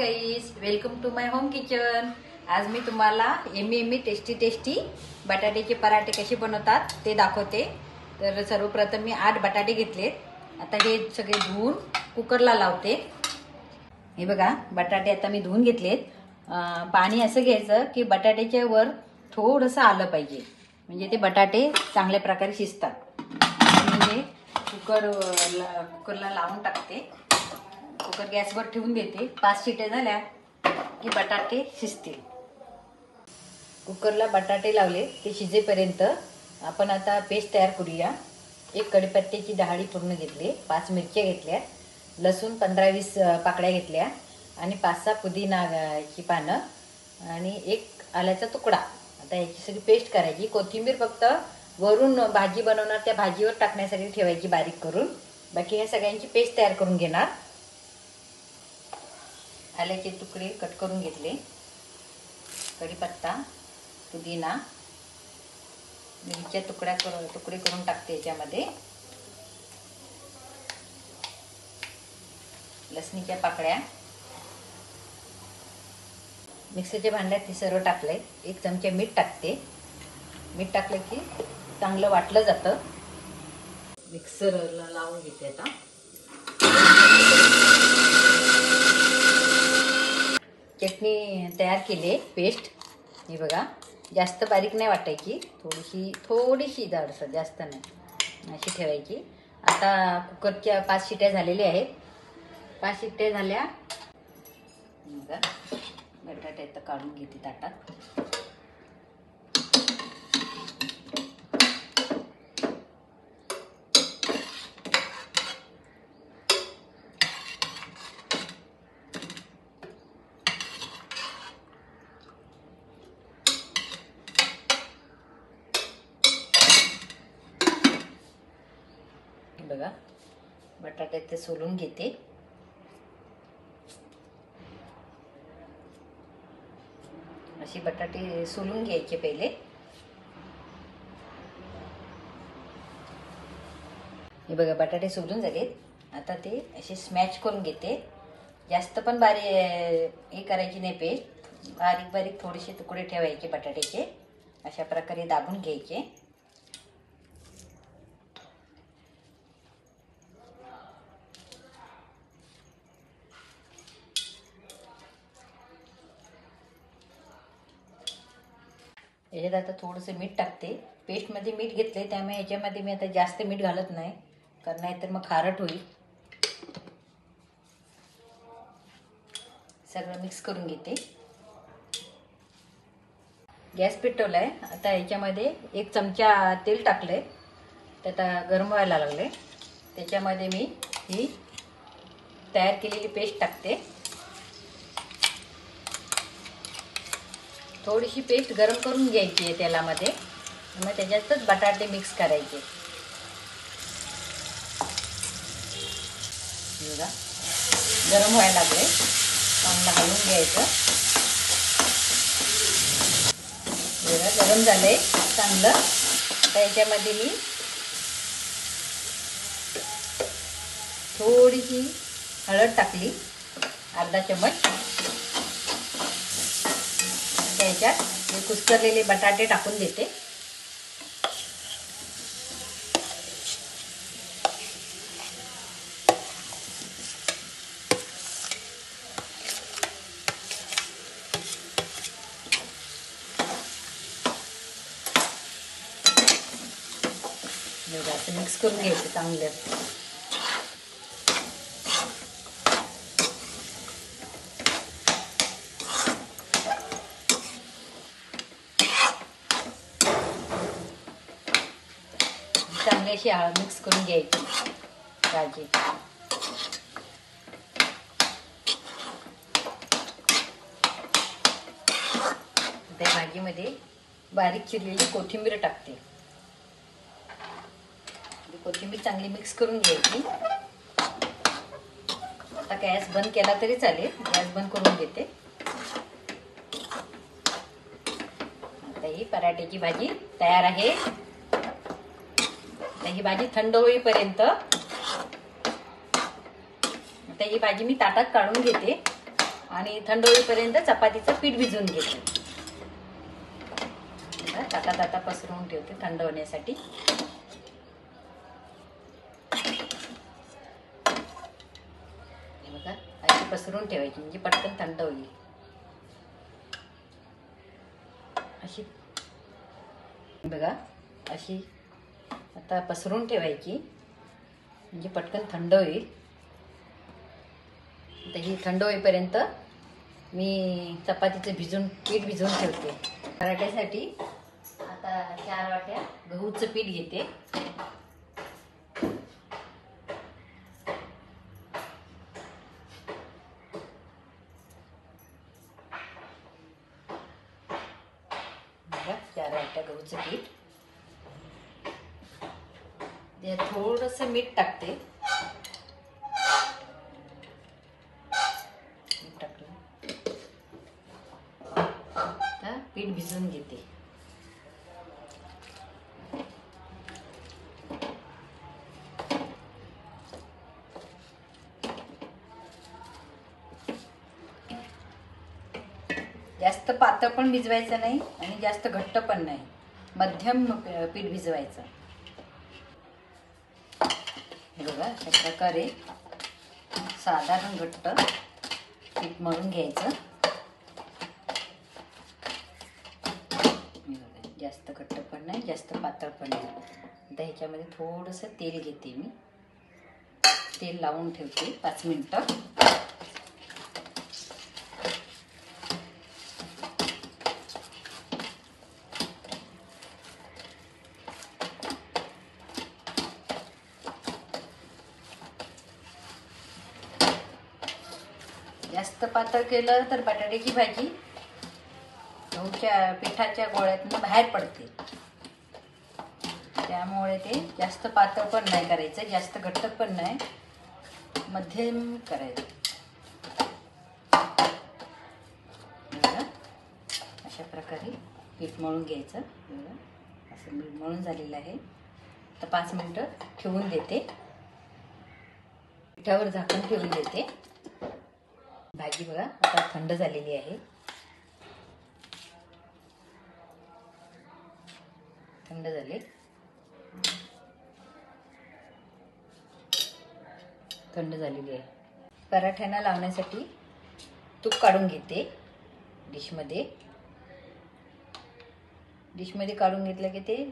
Guys, welcome to my home kitchen. आज मी तुम्हाला यम्मी टेस्टी बटाट्याचे पराठे कसे बनवतात ते दाखवते। तर सर्वप्रथम मी 8 बटाटे घेतलेत। आता हे सगळे धुवून कुकरला लावते। हे बघा, बटाटे आता मी धुवून घेतलेत। पाणी असं घ्यायचं की बटाट्याच्या वर थोडंसं आलं पाहिजे, म्हणजे ते बटाटे चांगल्या प्रकारे शिजतात। मी हे कुकरला लावून टाकते। कुकर गॅसवर ठेवून देते। 5 शिट्या झाल्या की बटाटे शिजतील। कुकरला बटाटे लावले ते शिजेपर्यंत आपण आता पेस्ट तयार करूया। 1 कढीपत्त्याची डाळी पूर्ण घेतली, 5 मिरच्या घेतल्या, लसूण 15-20 पाकळ्या घेतल्या आणि 5-6 पुदिनाची पानं आणि 1 आल्याचा तुकडा। आता याची सगळी पेस्ट करायची। कोथिंबीर फक्त वरून भाजी बनवणार त्या भाजीवर टाकण्यासाठी ठेवायची बारीक करून। बाकी ह्या सगळ्यांची पेस्ट तयार करून घेणार। आल्याचे तुकडे कट करून घेतले, कढीपत्ता, पुदिना, मिरच्या तुकडे करून टाकते याच्यामध्ये, लसणीच्या पाकळ्या, मिक्सरच्या भांड्यात ते सर्व टाकले। 1 चमचा मीठ टाकते। मीठ टाकलं की चांगलं वाटलं जातं। मिक्सरला लावून घेते आता। चटणी तयार केली पेस्ट। हे बघा, जास्त बारीक नाही वाटायची, थोडीशी जाडसर, जास्त नाही, अशी ठेवायची। आता कुकरच्या 5 शिट्या झालेल्या आहेत। 5 शिट्या झाल्या, बघा बटाटे आता काढून घेते ताटात। बघा, बटाटे ते सोलून घेते। अशी बटाटे सोलून घ्यायचे पहिले। हे बघा, बटाटे सोलून झालेत। आता ते असे स्मॅश करून घेते। जास्त पण बारीक हे करायची नाही पेस्ट, बारीक बारीक थोडेसे तुकडे ठेवायचे बटाट्याचे। अशा प्रकारे दाबून घ्यायचे। याच्यात आता थोडंसं मीठ टाकते। पेस्टमध्ये मीठ घेतले त्यामुळे याच्यामध्ये मी आता जास्त मीठ घालत नाही, कारण नाहीतर मग खारट होईल। सगळं मिक्स करून घेते। गॅस पेटवलाय। आता याच्यामध्ये 1 चमचा तेल टाकलंय, ते आता गरम व्हायला लागले। त्याच्यामध्ये मी ही तयार केलेली पेस्ट टाकते। थोडीशी पेस्ट गरम करून घ्यायची आहे तेलामध्ये, मग त्याच्यातच बटाटे मिक्स करायचे। बघा, गरम व्हायला लागले, चांगलं हलवून घ्यायचं। बघा, गरम झालंय चांगलं। आता याच्यामध्ये मी थोडीशी हळद टाकली, अर्धा चमच। याच्यात हे कुस्करलेले बटाटे टाकून देते। असं मिक्स करून घ्यायचं चांगलं। चांगली अशी हळद मिक्स करून घ्यायची भाजी। त्या भाजीमध्ये बारीक चिरलेली कोथिंबीर टाकते। कोथिंबीर चांगली मिक्स करून घ्यायची। आता गॅस बंद केला तरी चालेल, गॅस बंद करून घेते। आता ही पराठ्याची भाजी तयार आहे। ही भाजी थंड होईपर्यंत आता ही भाजी मी ताटात काढून घेते। आणि थंड होईपर्यंत चपातीचं पीठ भिजवून घेते. ताटात आता पसरवून ठेवते थंड होण्यासाठी. बघा अशी पसरवून ठेवायची म्हणजे पटकन थंड होईल. अशी बघा अशी आता पसरवून ठेवायची म्हणजे पटकन थंड होईल. तर ही थंड होईपर्यंत मी चपातीचं पीठ भिजवून ठेवते. पराठ्यासाठी आता 4 वाट्या गहूचं पीठ घेते. बघा 4 वाट्या गहूचं पीठ. त्यात थोडंसं मीठ टाकते. पीठ भिजवून घेते. जास्त पातळ पण भिजवायचं नाही आणि जास्त घट्ट पण नाही, मध्यम पीठ भिजवायचं. हे बघा अशा प्रकारे साधारण घट्ट पीठ मळून घ्यायचं. जास्त घट्ट पण नाही जास्त पातळ पण नाही. आता ह्याच्यामध्ये थोडंसं तेल घेते मी. तेल लावून ठेवते 5 मिनिटं. जास्त पातळ केलं तर बटाट्याची भाजी गहूच्या पिठाच्या गोळ्यातून बाहेर पडते. त्यामुळे ते जास्त पातळ पण नाही करायचं, जास्त घट्ट पण नाही, मध्यम करायचं. अशा प्रकारे पीठ मळून घ्यायचं. असं मळून झालेलं आहे. तर 5 मिनिटं ठेवून देते. पिठावर झाकण ठेवून देते. भाजी बघा आता थंड झालेली आहे. थंड झाले. थंड झालेली आहे. पराठ्यांना लावण्यासाठी तूप काढून घेते डिशमध्ये. डिशमध्ये काढून घेतलं की ते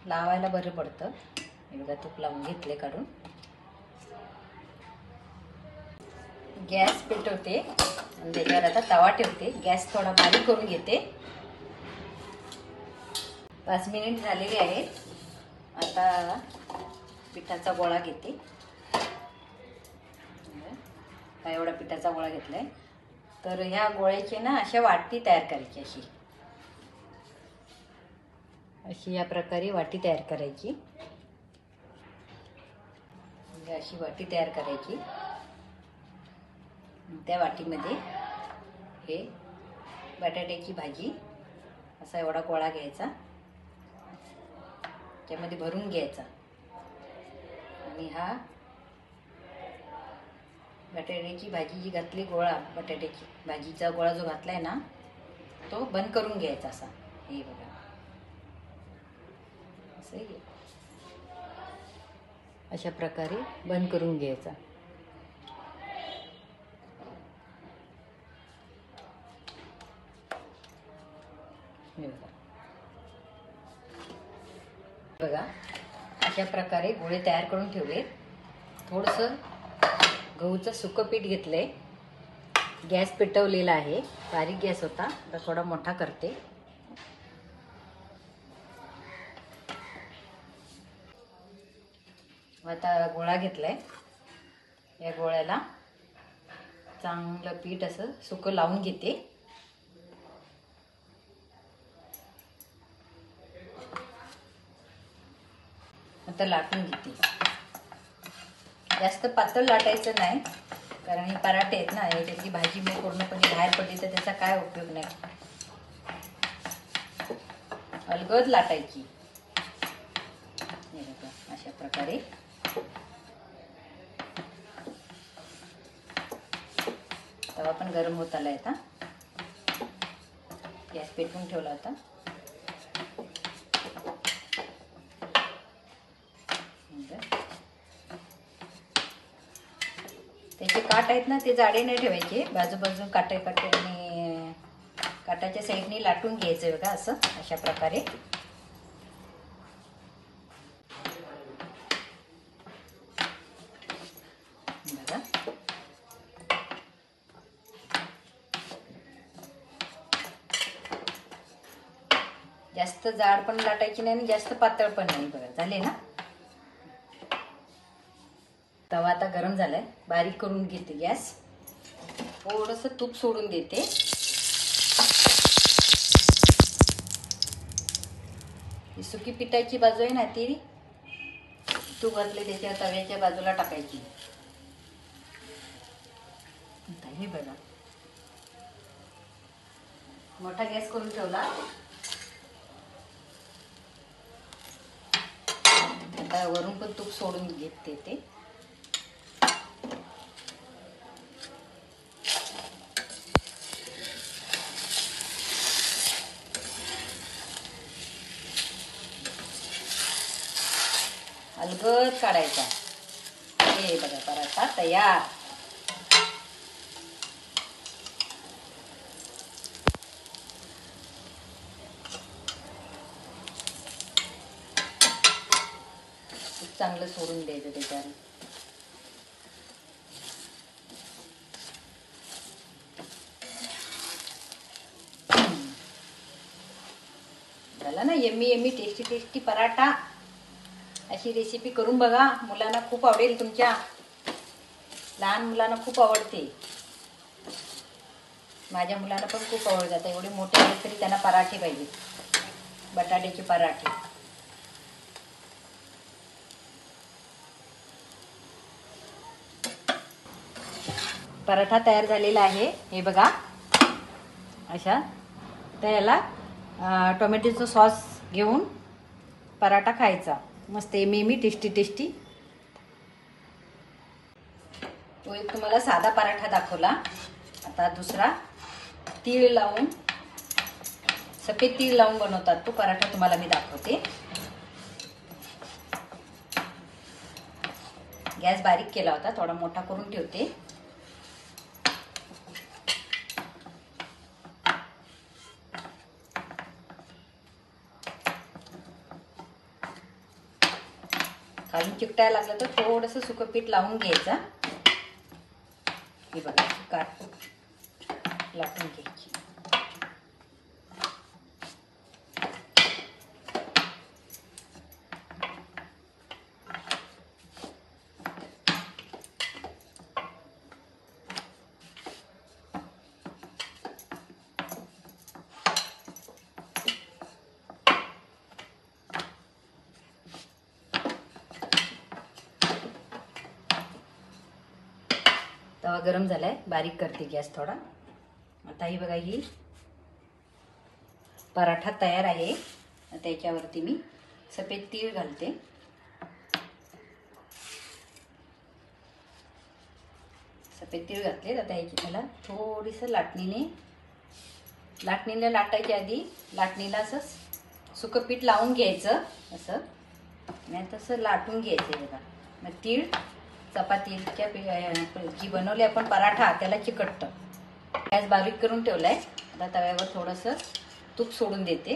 लावायला बरं पडतं. हे बघा तूप लावून घेतले काढून. गॅस पेटवते आणि त्याच्यावर आता तवा ठेवते. गॅस थोडा बारीक करून घेते. 5 मिनिट झालेले आहेत. आता पिठाचा गोळा घेते. हा एवढा पिठाचा गोळा घेतलाय. तर ह्या गोळ्याची ना अशा वाटी तयार करायची. अशी या प्रकारे वाटी तयार करायची. म्हणजे अशी वाटी तयार करायची. त्या वाटीमध्ये हे बटाट्याची भाजी असा एवढा गोळा घ्यायचा, त्यामध्ये भरून घ्यायचा आणि हा बटाट्याची भाजी जी घातली गोळा, बटाट्याची भाजीचा गोळा जो घातलाय ना तो बंद करून घ्यायचा असा. हे बघा असं अशा प्रकारे बंद करून घ्यायचा. बघा अशा प्रकारे गोळे तयार करून ठेवले. थोडंसं गहूचं सुकं पीठ घेतलंय. गॅस पेटवलेला आहे. बारीक गॅस होता, आता थोडा मोठा करते. आता गोळा घेतलाय. या गोळ्याला चांगलं पीठ असं सुकं लावून घेते. आता लाटून घेते. जास्त पातळ लाटायचं नाही, कारण हे पराठे आहेत ना, याच्यातली भाजी मग पूर्णपणे बाहेर पडली तर त्याचा काय उपयोग नाही. अलगद लाटायची. अशा प्रकारे तवा पण गरम होत आलाय आता. गॅस पेटवून ठेवला होता. त्याचे काट आहेत ना ते जाडे नाही ठेवायचे, बाजूबाजून काटे आणि काटाच्या साईडने लाटून घ्यायचं बघा असं, अशा प्रकारे. बघा जास्त जाड पण लाटायची नाही आणि जास्त पातळ पण नाही. बघा झाले ना. तवा आता गरम झालाय, बारीक करून घेते गॅस. थोडंसं तूप सोडून देते. ही सुकी पिठाची बाजू आहे ना ती तूप घातले त्याच्या तव्याच्या बाजूला टाकायची. हे बघा मोठा गॅस करून ठेवला. आता वरून पण तूप सोडून घेते ते. अलगद काढायचा. हे बघा पराठा तयार. चांगलं सोडून द्यायचं त्याच्यावर. झाला ना yummy yummy tasty tasty paratha. अशी रेसिपी करून बघा, मुलांना खूप आवडेल. तुमच्या लहान मुलांना खूप आवडते. माझ्या मुलांना पण खूप आवडतात. एवढे मोठे आहेत तरी त्यांना पराठे पाहिजे, बटाट्याचे पराठे. पराठा तयार झालेला आहे हे बघा अशा. तर याला टोमॅटोचं सॉस घेऊन पराठा खायचा. मस्त यम्मी टेस्टी टेस्टी. तो एक तुम्हाला साधा पराठा दाखवला. आता दुसरा तीळ लावून, सफेद तीळ लावून बनवतात तो पराठा तुम्हाला मी दाखवते. गॅस बारीक केला होता, थोडा मोठा करून ठेवते. खाली चिकटायला लागलं तर थोडंसं सुकं पीठ लावून घ्यायचं. हे बघा काट लाटून घ्यायची. तवा गरम झालाय, बारीक करते गॅस थोडा. आता ही बघा ही पराठा तयार आहे. त्याच्यावरती मी सफेद तीळ घालते. सफेद तीळ घातले. आता याला थोडीसं लाटणीला लाटायच्या आधी लाटणीला असं सुकं पीठ लावून घ्यायचं असं, नाही तसं लाटून घ्यायचं बघा. मग तीळ चपातीच्या जी बनवली आपण पराठा त्याला चिकटतं. गॅस बारीक करून ठेवलाय. आता तव्यावर थोडंसं तूप सोडून देते.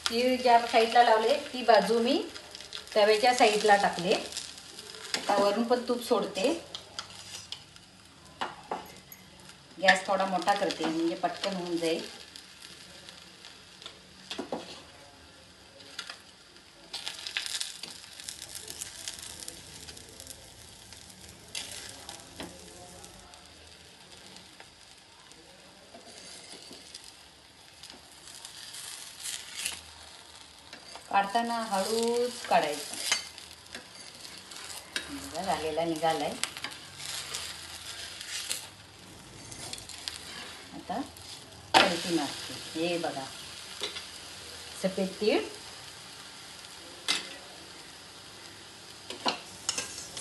तीळ ज्या साईडला लावले ती बाजू मी तव्याच्या साईडला टाकले. आता वरून पण तूप सोडते. गॅस थोडा मोठा करते म्हणजे पटकन होऊन जाईल. काढताना हळूच काढायचं. झालेला निघालाय. आता पलटी मारते. हे बघा सफेद तीळ,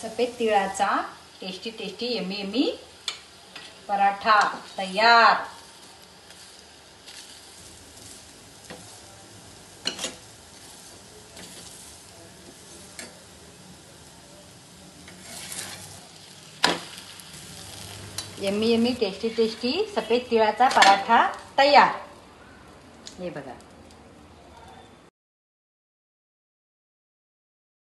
सफेद तिळाचा tasty tasty yummy yummy paratha तयार. यम्मी यम्मी टेस्टी टेस्टी सफेद तिळाचा पराठा तयार. हे बघा.